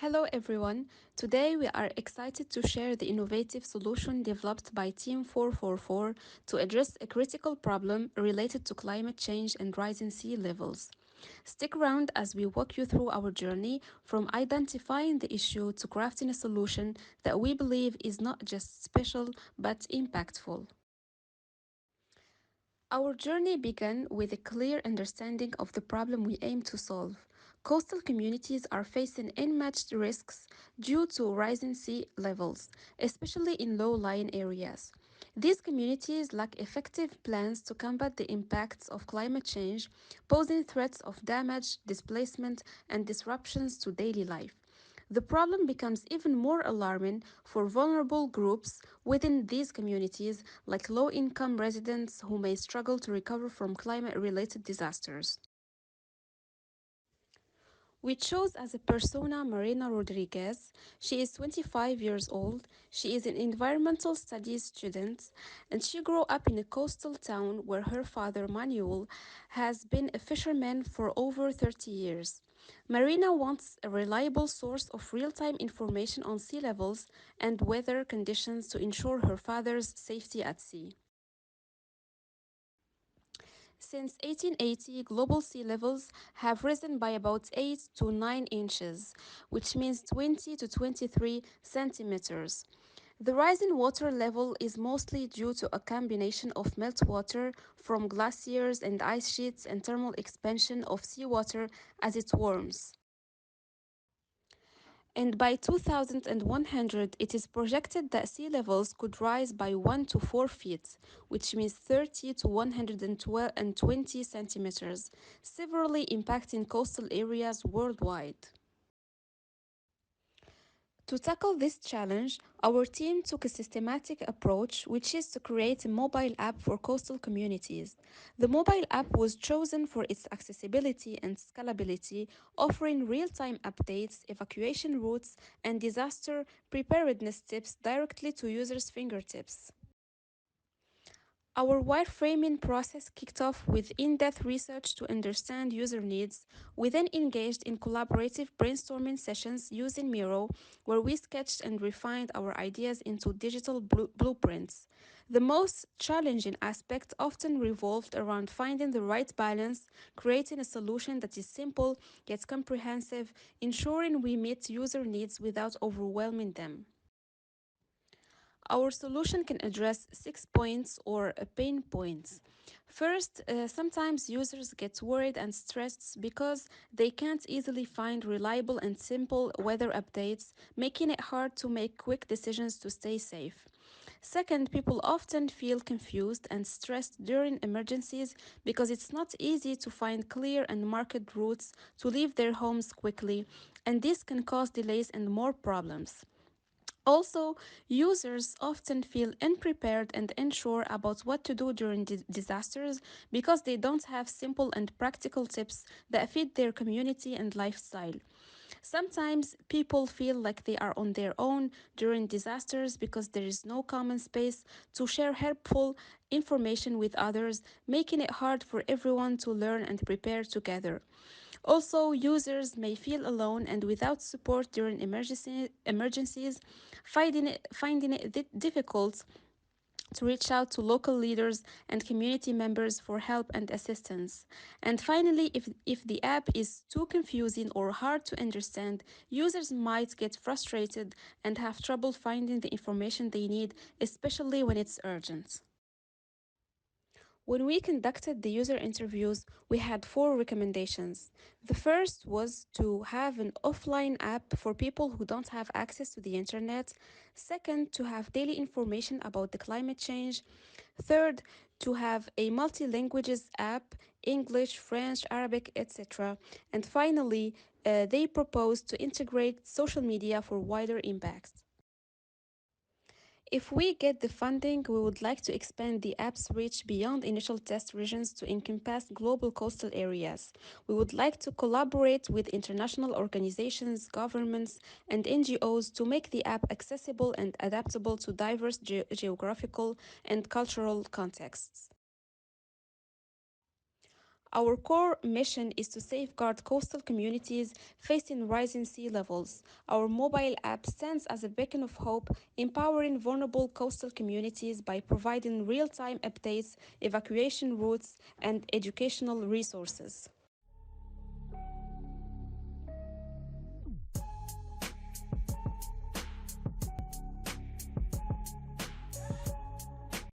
Hello everyone. Today we are excited to share the innovative solution developed by Team 444 to address a critical problem related to climate change and rising sea levels. Stick around as we walk you through our journey from identifying the issue to crafting a solution that we believe is not just special but impactful. Our journey began with a clear understanding of the problem we aim to solve. Coastal communities are facing unmatched risks due to rising sea levels, especially in low lying areas. These communities lack effective plans to combat the impacts of climate change, posing threats of damage, displacement, and disruptions to daily life. The problem becomes even more alarming for vulnerable groups within these communities, like low income residents who may struggle to recover from climate related disasters. We chose as a persona Marina Rodriguez. She is 25 years old. She is an environmental studies student and she grew up in a coastal town where her father, Manuel, has been a fisherman for over 30 years. Marina wants a reliable source of real time information on sea levels and weather conditions to ensure her father's safety at sea. Since 1880, global sea levels have risen by about 8 to 9 inches, which means 20 to 23 centimeters. The rise in water level is mostly due to a combination of meltwater from glaciers and ice sheets and thermal expansion of seawater as it warms. And by 2100, it is projected that sea levels could rise by 1 to 4 feet, which means 30 to 120 centimeters, severely impacting coastal areas worldwide. To tackle this challenge, our team took a systematic approach, which is to create a mobile app for coastal communities. The mobile app was chosen for its accessibility and scalability, offering real time updates, evacuation routes, and disaster preparedness tips directly to users' fingertips. Our wireframing process kicked off with in depth research to understand user needs. We then engaged in collaborative brainstorming sessions using Miro, where we sketched and refined our ideas into digital blueprints. The most challenging aspect often revolved around finding the right balance, creating a solution that is simple yet comprehensive, ensuring we meet user needs without overwhelming them. Our solution can address 6 points or pain points. First, sometimes users get worried and stressed because they can't easily find reliable and simple weather updates, making it hard to make quick decisions to stay safe. Second, people often feel confused and stressed during emergencies because it's not easy to find clear and marked routes to leave their homes quickly, and this can cause delays and more problems. Also, users often feel unprepared and unsure about what to do during disasters because they don't have simple and practical tips that fit their community and lifestyle. Sometimes people feel like they are on their own during disasters because there is no common space to share helpful information with others, making it hard for everyone to learn and prepare together. Also, users may feel alone and without support during emergencies, finding it difficult to reach out to local leaders and community members for help and assistance. And finally, if the app is too confusing or hard to understand, users might get frustrated and have trouble finding the information they need, especially when it's urgent. When we conducted the user interviews, we had four recommendations. The first was to have an offline app for people who don't have access to the internet. Second, to have daily information about the climate change. Third, to have a multi languages app, English, French, Arabic, etc. And finally, they proposed to integrate social media for wider impact. If we get the funding, we would like to expand the app's reach beyond initial test regions to encompass global coastal areas. We would like to collaborate with international organizations, governments, and NGOs to make the app accessible and adaptable to diverse geographical and cultural contexts. Our core mission is to safeguard coastal communities facing rising sea levels. Our mobile app stands as a beacon of hope, empowering vulnerable coastal communities by providing real time updates, evacuation routes, and educational resources.